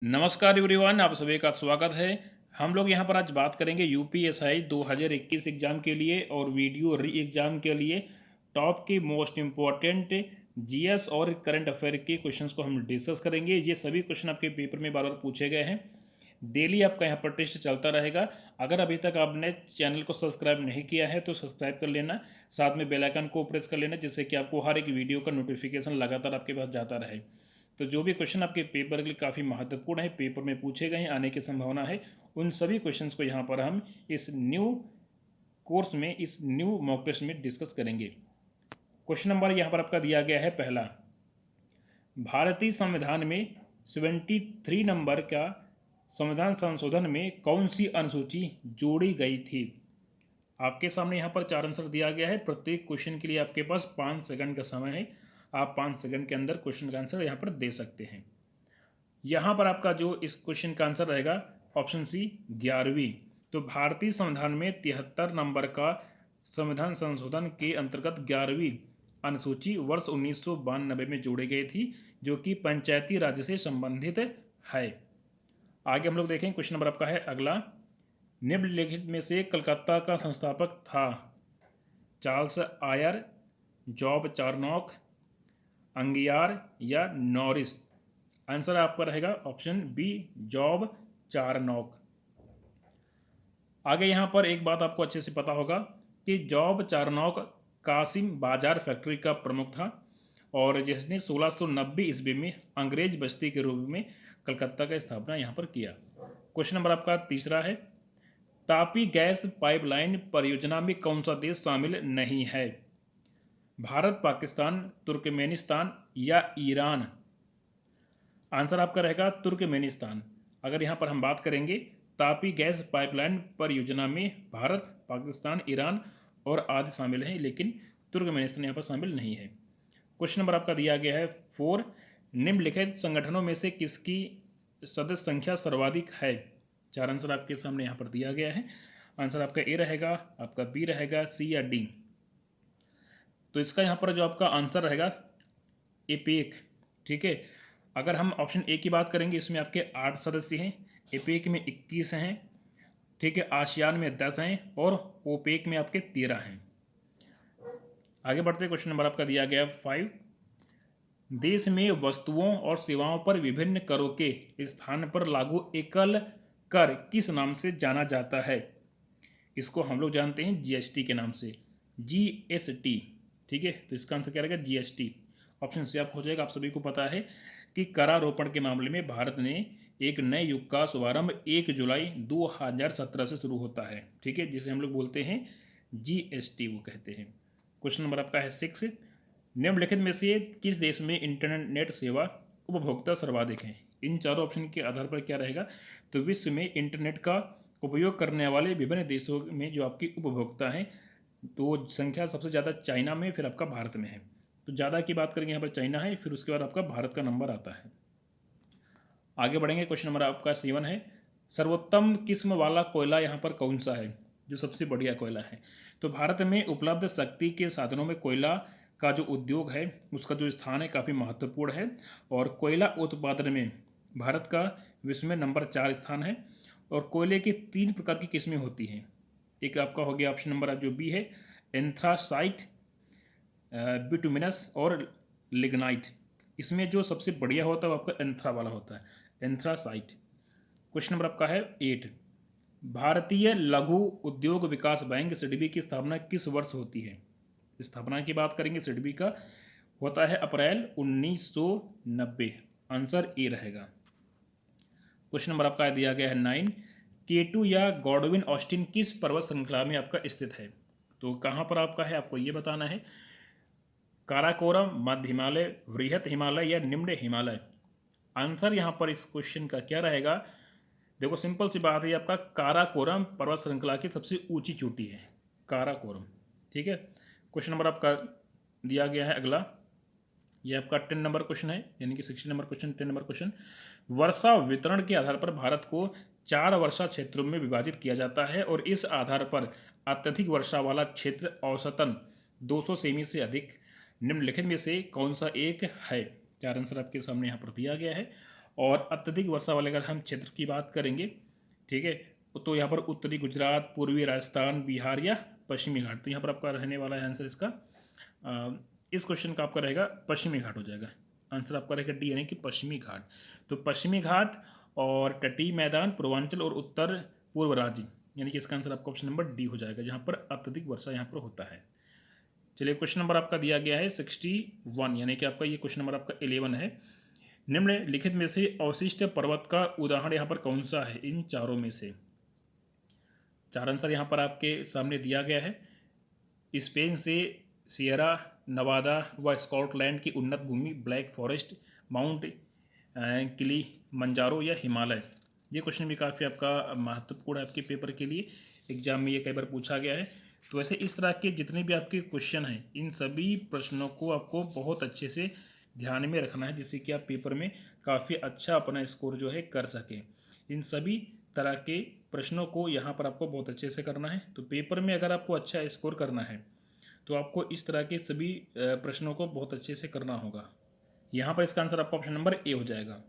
नमस्कार एवरीवन, आप सभी का स्वागत है। हम लोग यहाँ पर आज बात करेंगे यूपीएसआई 2021 एग्ज़ाम के लिए और वीडियो री एग्ज़ाम के लिए टॉप के मोस्ट इम्पॉर्टेंट जीएस और करंट अफेयर के क्वेश्चंस को हम डिस्कस करेंगे। ये सभी क्वेश्चन आपके पेपर में बार बार पूछे गए हैं। डेली आपका यहाँ पर टेस्ट चलता रहेगा। अगर अभी तक आपने चैनल को सब्सक्राइब नहीं किया है तो सब्सक्राइब कर लेना, साथ में बेल आइकन को प्रेस कर लेना, जिससे कि आपको हर एक वीडियो का नोटिफिकेशन लगातार आपके पास जाता रहे। तो जो भी क्वेश्चन आपके पेपर के लिए काफ़ी महत्वपूर्ण है, पेपर में पूछे गए हैं, आने की संभावना है, उन सभी क्वेश्चंस को यहाँ पर हम इस न्यू कोर्स में, इस न्यू मॉक टेस्ट में डिस्कस करेंगे। क्वेश्चन नंबर यहाँ पर आपका दिया गया है पहला, भारतीय संविधान में 73 नंबर का संविधान संशोधन में कौन सी अनुसूची जोड़ी गई थी। आपके सामने यहाँ पर 4 आंसर दिया गया है। प्रत्येक क्वेश्चन के लिए आपके पास 5 सेकंड का समय है। आप 5 सेकंड के अंदर क्वेश्चन का आंसर यहाँ पर दे सकते हैं। यहाँ पर आपका जो इस क्वेश्चन का आंसर रहेगा ऑप्शन सी 11वीं। तो भारतीय संविधान में 73 नंबर का संविधान संशोधन के अंतर्गत 11वीं अनुसूची वर्ष 1992 में जोड़ी गई थी, जो कि पंचायती राज से संबंधित है। आगे हम लोग देखें, क्वेश्चन नंबर आपका है अगला, निम्नलिखित में से कलकत्ता का संस्थापक था। Charles Eyre, Job Charnock, Aungier या नॉरिस। आंसर आपका रहेगा ऑप्शन बी, जॉब चार्नोक। आगे यहाँ पर एक बात आपको अच्छे से पता होगा कि जॉब चार्नोक कासिम बाजार फैक्ट्री का प्रमुख था और जिसने 1690 ईस्वी में अंग्रेज बस्ती के रूप में कलकत्ता का स्थापना यहाँ पर किया। क्वेश्चन नंबर आपका तीसरा है, तापी गैस पाइपलाइन परियोजना में कौन सा देश शामिल नहीं है। भारत, पाकिस्तान, तुर्कमेनिस्तान या ईरान। आंसर आपका रहेगा तुर्कमेनिस्तान। अगर यहाँ पर हम बात करेंगे, तापी गैस पाइपलाइन परियोजना में भारत, पाकिस्तान, ईरान और आदि शामिल हैं, लेकिन तुर्कमेनिस्तान यहाँ पर शामिल नहीं है। क्वेश्चन नंबर आपका दिया गया है 4, निम्नलिखित संगठनों में से किसकी सदस्य संख्या सर्वाधिक है। 4 आंसर आपके सामने यहाँ पर दिया गया है। आंसर आपका ए रहेगा, आपका बी रहेगा, सी या डी। तो इसका यहाँ पर जो आपका आंसर रहेगा एपेक। ठीक है, अगर हम ऑप्शन ए की बात करेंगे, इसमें आपके 8 सदस्य हैं, एपेक में 21 हैं, ठीक है, आसियान में 10 हैं और ओपेक में आपके 13 हैं। आगे बढ़ते, क्वेश्चन नंबर आपका दिया गया 5, देश में वस्तुओं और सेवाओं पर विभिन्न करों के स्थान पर लागू एकल कर किस नाम से जाना जाता है। इसको हम लोग जानते हैं जीएसटी के नाम से, जीएसटी। ठीक है, तो इसका आंसर क्या रहेगा, जीएसटी। ऑप्शन सी आप हो जाएगा। आप सभी को पता है कि करारोपण के मामले में भारत ने एक नए युग का शुभारंभ 1 जुलाई 2017 से शुरू होता है। ठीक है, जिसे हम लोग बोलते हैं जीएसटी, वो कहते हैं। क्वेश्चन नंबर आपका है 6, निम्नलिखित में से किस देश में इंटरनेट सेवा उपभोक्ता सर्वाधिक हैं। इन चारों ऑप्शन के आधार पर क्या रहेगा, तो विश्व में इंटरनेट का उपयोग करने वाले विभिन्न देशों में जो आपकी उपभोक्ता हैं, तो संख्या सबसे ज़्यादा चाइना में, फिर आपका भारत में है। तो ज़्यादा की बात करेंगे यहाँ पर चाइना है, फिर उसके बाद आपका भारत का नंबर आता है। आगे बढ़ेंगे, क्वेश्चन नंबर आपका 7 है, सर्वोत्तम किस्म वाला कोयला यहाँ पर कौन सा है, जो सबसे बढ़िया कोयला है। तो भारत में उपलब्ध शक्ति के साधनों में कोयला का जो उद्योग है, उसका जो स्थान है काफ़ी महत्वपूर्ण है और कोयला उत्पादन में भारत का विश्व में नंबर 4 स्थान है। और कोयले की 3 प्रकार की किस्में होती हैं। एक आपका हो गया ऑप्शन नंबर जो बी है, एंथ्रासाइट, बिटुमिनस और लिग्नाइट। इसमें जो सबसे बढ़िया होता है वो आपका एंथ्रा वाला होता है, एंथ्रासाइट। क्वेश्चन नंबर आपका है 8, भारतीय लघु उद्योग विकास बैंक सिडबी की स्थापना किस वर्ष होती है। स्थापना की बात करेंगे, सिडबी का होता है अप्रैल 1990। आंसर ए रहेगा। क्वेश्चन नंबर आपका दिया गया है 9, केटू या गॉडविन ऑस्टिन किस पर्वत श्रृंखला में आपका स्थित है। तो कहाँ पर आपका है, आपको ये बताना है। काराकोरम, मध्य हिमालय, वृहत हिमालय या निम्न हिमालय। आंसर यहाँ पर इस क्वेश्चन का क्या रहेगा, देखो सिंपल सी बात है, आपका काराकोरम पर्वत श्रृंखला की सबसे ऊंची चोटी है, काराकोरम। ठीक है, क्वेश्चन नंबर आपका दिया गया है अगला, ये आपका 10 नंबर क्वेश्चन है, यानी कि 60 नंबर क्वेश्चन, 10 नंबर क्वेश्चन। वर्षा वितरण के आधार पर भारत को 4 वर्षा क्षेत्रों में विभाजित किया जाता है और इस आधार पर अत्यधिक वर्षा वाला क्षेत्र औसतन 200 सेमी से अधिक निम्नलिखित में से कौन सा एक है। 4 आंसर आपके सामने यहाँ पर दिया गया है। और अत्यधिक वर्षा वाले अगर हम क्षेत्र की बात करेंगे, ठीक है, तो यहाँ पर उत्तरी गुजरात, पूर्वी राजस्थान, बिहार या पश्चिमी घाट। तो यहाँ पर आपका रहने वाला है आंसर इसका, इस क्वेश्चन का आपका रहेगा पश्चिमी घाट हो जाएगा। आंसर आपका रहेगा डी यानी कि पश्चिमी घाट। तो पश्चिमी घाट और तटीय मैदान, पूर्वांचल और उत्तर पूर्व राज्य, यानी कि इसका आंसर आपका ऑप्शन नंबर डी हो जाएगा, जहाँ पर अत्यधिक वर्षा यहाँ पर होता है। चलिए क्वेश्चन नंबर आपका दिया गया है 61, यानी कि आपका ये क्वेश्चन नंबर आपका 11 है। निम्नलिखित में से अवशिष्ट पर्वत का उदाहरण यहाँ पर कौन सा है इन चारों में से? चार आंसर यहाँ पर आपके सामने दिया गया है। स्पेन से सियरा नवादा व स्कॉटलैंड की उन्नत भूमि, ब्लैक फॉरेस्ट, माउंट किलिमंजारो या हिमालय। ये क्वेश्चन भी काफ़ी आपका महत्वपूर्ण है आपके पेपर के लिए, एग्जाम में ये कई बार पूछा गया है। तो वैसे इस तरह के जितने भी आपके क्वेश्चन हैं, इन सभी प्रश्नों को आपको बहुत अच्छे से ध्यान में रखना है, जिससे कि आप पेपर में काफ़ी अच्छा अपना स्कोर जो है कर सकें। इन सभी तरह के प्रश्नों को यहाँ पर आपको बहुत अच्छे से करना है। तो पेपर में अगर आपको अच्छा स्कोर करना है तो आपको इस तरह के सभी प्रश्नों को बहुत अच्छे से करना होगा। यहाँ पर इसका आंसर आपका ऑप्शन नंबर ए हो जाएगा।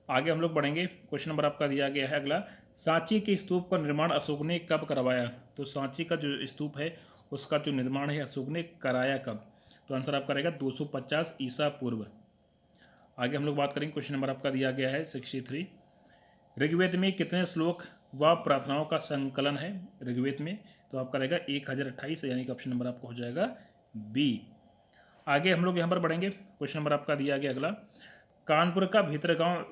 आगे हम लोग बढ़ेंगे। क्वेश्चन नंबर आपका दिया गया है अगला, सांची के स्तूप का निर्माण अशोक ने कब करवाया? तो सांची का जो स्तूप है उसका जो निर्माण है अशोक ने कराया कब? तो आंसर आपका रहेगा 250 ईसा पूर्व। आगे हम लोग बात करेंगे। क्वेश्चन नंबर आपका दिया गया है 63, ऋग्वेद में कितने श्लोक व प्रार्थनाओं का संकलन है ऋग्वेद में? तो आपका रहेगा 1028, यानी कि ऑप्शन नंबर आपका हो जाएगा बी। आगे हम लोग यहाँ पर बढ़ेंगे। क्वेश्चन नंबर आपका दिया गया अगला, कानपुर का भीतरगांव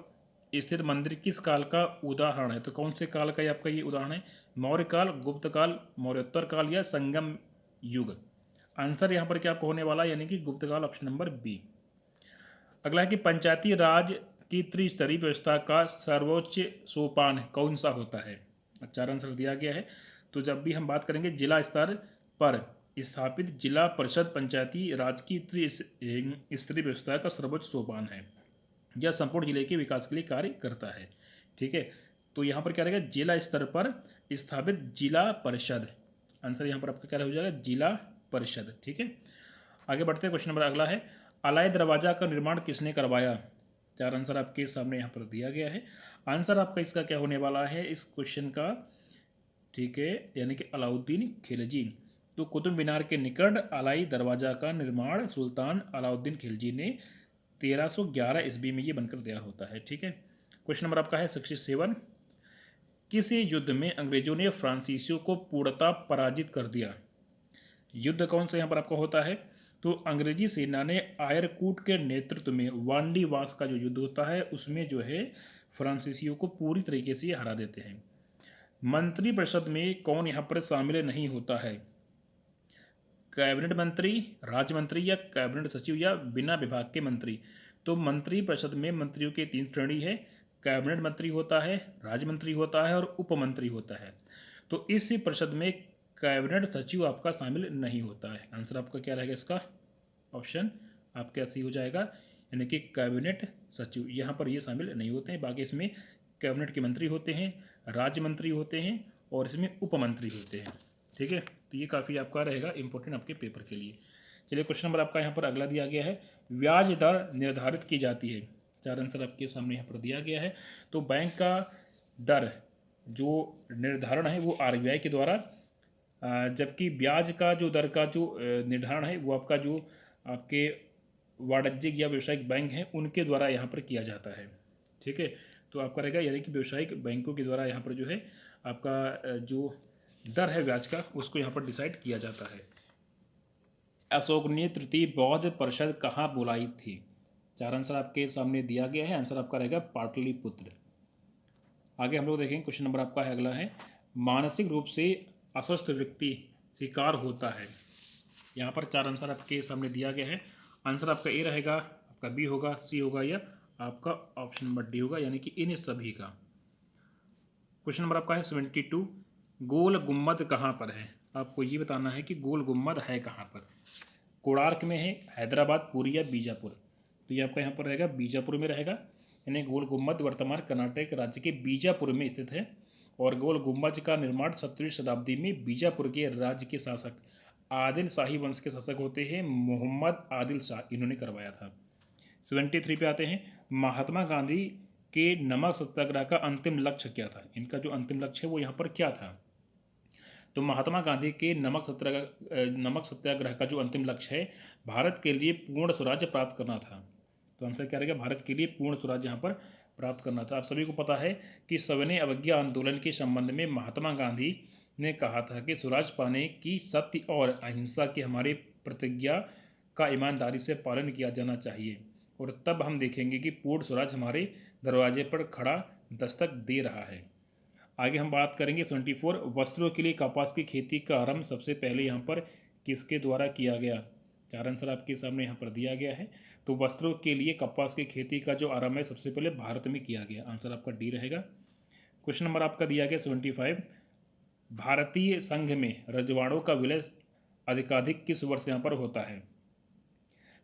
स्थित मंदिर किस काल का उदाहरण है? तो कौन से काल का ये आपका ये उदाहरण है? मौर्य काल, गुप्त काल, मौर्योत्तर काल या संगम युग? आंसर यहाँ पर क्या आपको होने वाला है, यानी कि गुप्त काल, ऑप्शन नंबर बी। अगला है कि पंचायती राज की त्रिस्तरीय व्यवस्था का सर्वोच्च सोपान कौन सा होता है? चार आंसर दिया गया है। तो जब भी हम बात करेंगे जिला स्तर पर स्थापित जिला परिषद पंचायती राज की त्रिस्तरीय व्यवस्था का सर्वोच्च सोपान है, यह संपूर्ण जिले के विकास के लिए कार्य करता है। ठीक है, तो यहाँ पर क्या रहेगा, जिला स्तर पर स्थापित जिला परिषद। आंसर यहाँ पर आपका क्या हो जाएगा, जिला परिषद। ठीक है, आगे बढ़ते हैं। क्वेश्चन नंबर अगला है, अलाई दरवाजा का निर्माण किसने करवाया? चार आंसर आपके सामने यहाँ पर दिया गया है। आंसर आपका इसका क्या होने वाला है इस क्वेश्चन का, ठीक है, यानी कि अलाउद्दीन खिलजी। तो कुतुब मीनार के निकट अलाई दरवाजा का निर्माण सुल्तान अलाउद्दीन खिलजी ने 1311 ईस्वी में ये बनकर दिया होता है। ठीक है, क्वेश्चन नंबर आपका है 67, किस युद्ध में अंग्रेजों ने फ्रांसीसियों को पूर्णतः पराजित कर दिया? युद्ध कौन सा यहाँ पर आपका होता है? तो अंग्रेजी सेना ने आयरकूट के नेतृत्व में वांडीवास का जो युद्ध होता है उसमें जो है फ्रांसीसियों को पूरी तरीके से हरा देते हैं। मंत्रिपरिषद में कौन यहाँ पर शामिल नहीं होता है? कैबिनेट मंत्री, राज्य मंत्री या कैबिनेट सचिव या बिना विभाग के मंत्री? तो मंत्रिपरिषद में मंत्रियों के 3 श्रेणी है, कैबिनेट मंत्री होता है, राज्य मंत्री होता है और उप मंत्री होता है। तो इस परिषद में कैबिनेट सचिव आपका शामिल नहीं होता है। आंसर आपका क्या रहेगा इसका, ऑप्शन आपका सही हो जाएगा, यानी कि कैबिनेट सचिव यहाँ पर ये शामिल नहीं होते हैं। बाकी इसमें कैबिनेट के मंत्री होते हैं, राज्य मंत्री होते हैं और इसमें उप मंत्री होते हैं। ठीक है, तो ये काफ़ी आपका रहेगा इंपॉर्टेंट आपके पेपर के लिए। चलिए क्वेश्चन नंबर आपका यहाँ पर अगला दिया गया है, ब्याज दर निर्धारित की जाती है। चार आंसर आपके सामने यहाँ पर दिया गया है। तो बैंक का दर जो निर्धारण है वो आरबीआई के द्वारा, जबकि ब्याज का जो दर का जो निर्धारण है वो आपका जो आपके वाणिज्यिक या व्यावसायिक बैंक हैं उनके द्वारा यहाँ पर किया जाता है। ठीक है, तो आपका रहेगा यानी कि व्यावसायिक बैंकों के द्वारा यहाँ पर जो है आपका जो दर है ब्याज का उसको यहाँ पर डिसाइड किया जाता है। अशोक ने तृतीय बौद्ध परिषद कहाँ बुलाई थी? चार आंसर आपके सामने दिया गया है। आंसर आपका रहेगा पाटलिपुत्र। आगे हम लोग देखेंगे। क्वेश्चन नंबर आपका है अगला है, मानसिक रूप से अस्वस्थ व्यक्ति शिकार होता है। यहाँ पर चार आंसर आपके सामने दिया गया है। आंसर आपका ए रहेगा, आपका बी होगा, सी होगा या आपका ऑप्शन नंबर डी होगा, यानी कि इन सभी का। क्वेश्चन नंबर आपका है 72, गोल गुम्बद कहाँ पर है? आपको ये बताना है कि गोल गुम्बद है कहाँ पर। कोणार्क में है, हैदराबाद, पुरी या बीजापुर? तो ये आपका यहाँ पर रहेगा बीजापुर में रहेगा, यानी गोल गुम्बद वर्तमान कर्नाटक राज्य के बीजापुर में स्थित है। और गोल गुम्बज का निर्माण 17वीं शताब्दी में बीजापुर के राज्य के शासक आदिल शाही वंश के शासक होते हैं मोहम्मद आदिल शाह, इन्होंने करवाया था। 73 पे आते हैं, महात्मा गांधी के नमक सत्याग्रह का अंतिम लक्ष्य क्या था? इनका जो अंतिम लक्ष्य है वो यहाँ पर क्या था? तो महात्मा गांधी के नमक सत्याग्रह का जो अंतिम लक्ष्य है, भारत के लिए पूर्ण स्वराज्य प्राप्त करना था। तो आंसर क्या रहेगा? भारत के लिए पूर्ण स्वराज्य यहाँ पर प्राप्त करना था। आप सभी को पता है कि सविनय अवज्ञा आंदोलन के संबंध में महात्मा गांधी ने कहा था कि स्वराज पाने की सत्य और अहिंसा की हमारी प्रतिज्ञा का ईमानदारी से पालन किया जाना चाहिए, और तब हम देखेंगे कि पूर्ण स्वराज हमारे दरवाजे पर खड़ा दस्तक दे रहा है। आगे हम बात करेंगे 74, वस्त्रों के लिए कपास की खेती का आरंभ सबसे पहले यहाँ पर किसके द्वारा किया गया? चार आंसर आपके सामने यहाँ पर दिया गया है। तो वस्त्रों के लिए कपास की खेती का जो आरंभ है सबसे पहले भारत में किया गया। आंसर आपका डी रहेगा। क्वेश्चन नंबर आपका दिया गया 75, भारतीय संघ में रजवाड़ों का विलय अधिकाधिक किस वर्ष यहाँ पर होता है?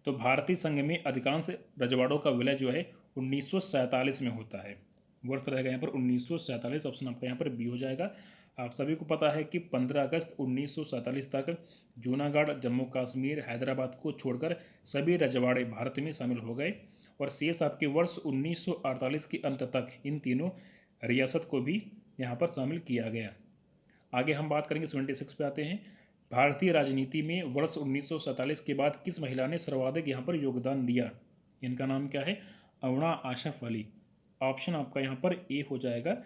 तो भारतीय संघ में अधिकांश रजवाड़ों का विलय जो है 1947 में होता है। वर्ष रहेगा यहाँ पर 1947। ऑप्शन आपका यहाँ पर बी हो जाएगा। आप सभी को पता है कि 15 अगस्त 1947 तक जूनागढ़, जम्मू कश्मीर, हैदराबाद को छोड़कर सभी रजवाड़े भारत में शामिल हो गए, और शेष आपके वर्ष 1948 के अंत तक इन तीनों रियासत को भी यहाँ पर शामिल किया गया। आगे हम बात करेंगे 76 पे आते हैं। भारतीय राजनीति में वर्ष 1947 के बाद किस महिला ने सर्वाधिक यहाँ पर योगदान दिया? इनका नाम क्या है? अरुणा आसफ अली। ऑप्शन आपका यहाँ पर ए हो जाएगा,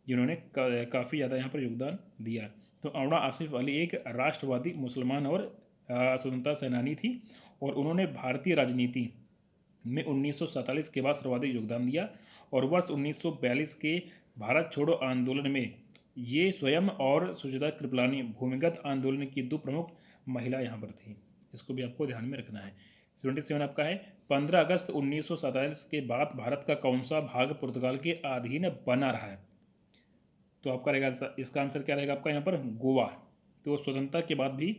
जिन्होंने काफ़ी ज़्यादा यहाँ पर योगदान दिया। तो अरुणा आसिफ अली एक राष्ट्रवादी मुसलमान और स्वतंत्रता सेनानी थी, और उन्होंने भारतीय राजनीति में 1947 के बाद सर्वाधिक योगदान दिया, और वर्ष 1942 के भारत छोड़ो आंदोलन में ये स्वयं और सुचेता कृपलानी भूमिगत आंदोलन की दो प्रमुख महिला यहाँ पर थी। इसको भी आपको ध्यान में रखना है। 77 आपका है, 15 अगस्त 1947 के बाद भारत का कौन सा भाग पुर्तगाल के अधीन बना रहा है? तो आपका रहेगा, इसका आंसर क्या रहेगा आपका यहाँ पर? गोवा। तो स्वतंत्रता के बाद भी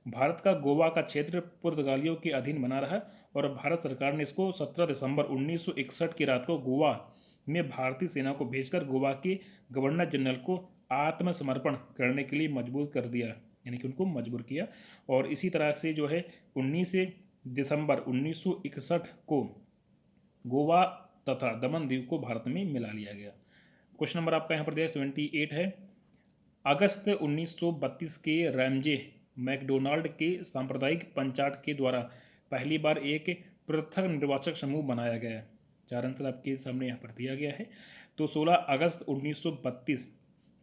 भारत का गोवा का क्षेत्र पुर्तगालियों के अधीन बना रहा, और भारत सरकार ने इसको 17 दिसंबर 1961 की रात को गोवा में भारतीय सेना को भेजकर गोवा के गवर्नर जनरल को आत्मसमर्पण करने के लिए मजबूर कर दिया, यानी कि उनको मजबूर किया। और इसी तरह से जो है 19 दिसंबर 1961 को गोवा तथा दमन द्वीप को भारत में मिला लिया गया। क्वेश्चन नंबर आपका यहाँ पर दिया 78 है, अगस्त 1932 के रैमजे मैकडोनाल्ड के सांप्रदायिक पंचायत के द्वारा पहली बार एक पृथक निर्वाचक समूह बनाया गया। चार आंसर आपके सामने यहाँ पर दिया गया है। तो 16 अगस्त 1932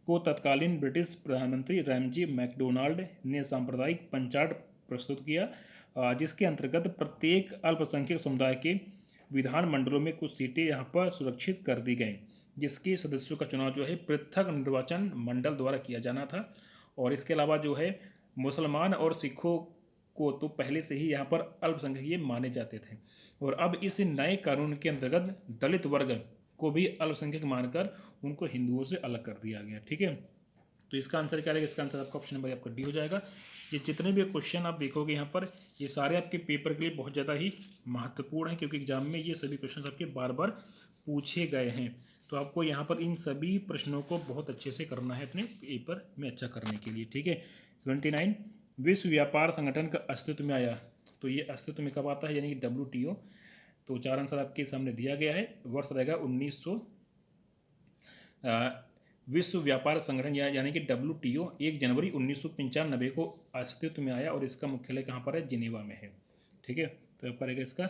को तत्कालीन ब्रिटिश प्रधानमंत्री रैमजे मैकडोनाल्ड ने सांप्रदायिक पंचायत प्रस्तुत किया, जिसके अंतर्गत प्रत्येक अल्पसंख्यक समुदाय के विधान मंडलों में कुछ सीटें यहाँ पर सुरक्षित कर दी गई, जिसके सदस्यों का चुनाव जो है पृथक निर्वाचन मंडल द्वारा किया जाना था। और इसके अलावा जो है मुसलमान और सिखों को तो पहले से ही यहाँ पर अल्पसंख्यक ये माने जाते थे, और अब इस नए कानून के अंतर्गत दलित वर्ग को भी अल्पसंख्यक मानकर उनको हिंदुओं से अलग कर दिया गया। ठीक है, तो इसका आंसर क्या रहेगा? इसका आंसर आपका ऑप्शन नंबर आपका डी हो जाएगा। ये जितने भी क्वेश्चन आप देखोगे यहाँ पर, ये सारे आपके पेपर के लिए बहुत ज़्यादा ही महत्वपूर्ण है, क्योंकि एग्जाम में ये सभी क्वेश्चन आपके बार बार पूछे गए हैं। तो आपको यहाँ पर इन सभी प्रश्नों को बहुत अच्छे से करना है अपने पेपर में अच्छा करने के लिए। ठीक है। 79, विश्व व्यापार संगठन का अस्तित्व में आया। तो ये अस्तित्व में कब आता है? यानी कि WTO। तो चार आंसर आपके सामने दिया गया है। वर्ष रहेगा 1900 विश्व व्यापार संगठन यानी कि WTO 1 जनवरी 1995 को अस्तित्व में आया, और इसका मुख्यालय कहाँ पर है? जिनेवा में है। ठीक है, तो आपका रहेगा इसका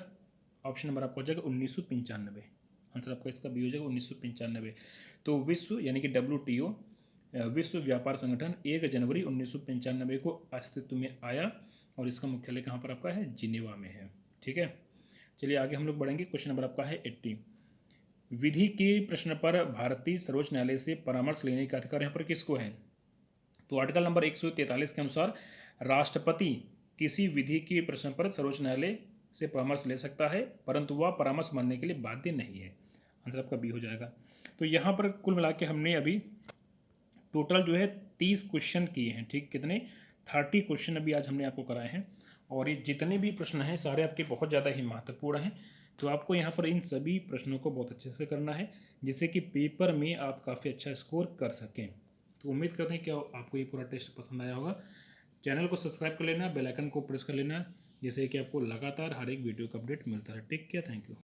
ऑप्शन नंबर आपका हो जाएगा 1995। आंसर आपका इसका बी हो जाएगा 1995। तो विश्व यानी कि WTO विश्व व्यापार संगठन 1 जनवरी 1995 को अस्तित्व में आया, और इसका मुख्यालय कहाँ पर आपका है? जिनेवा में है। ठीक है, चलिए आगे हम लोग बढ़ेंगे। क्वेश्चन नंबर आपका है 80, विधि के प्रश्न पर भारतीय सर्वोच्च न्यायालय से परामर्श लेने का अधिकार यहाँ पर किसको है? तो आर्टिकल नंबर 143 के अनुसार राष्ट्रपति किसी विधि के प्रश्न पर सर्वोच्च न्यायालय से परामर्श ले सकता है, परंतु वह परामर्श मानने के लिए बाध्य नहीं है। आंसर आपका बी हो जाएगा। तो यहाँ पर कुल मिला के हमने अभी टोटल जो है 30 क्वेश्चन किए हैं। ठीक, कितने? 30 क्वेश्चन अभी आज हमने आपको कराए हैं, और ये जितने भी प्रश्न हैं सारे आपके बहुत ज़्यादा ही महत्वपूर्ण हैं। तो आपको यहाँ पर इन सभी प्रश्नों को बहुत अच्छे से करना है, जिससे कि पेपर में आप काफ़ी अच्छा स्कोर कर सकें। तो उम्मीद करते हैं कि आपको ये पूरा टेस्ट पसंद आया होगा। चैनल को सब्सक्राइब कर लेना, बेल आइकन को प्रेस कर लेना, जिससे कि आपको लगातार हर एक वीडियो का अपडेट मिलता रहे। Take care, thank you.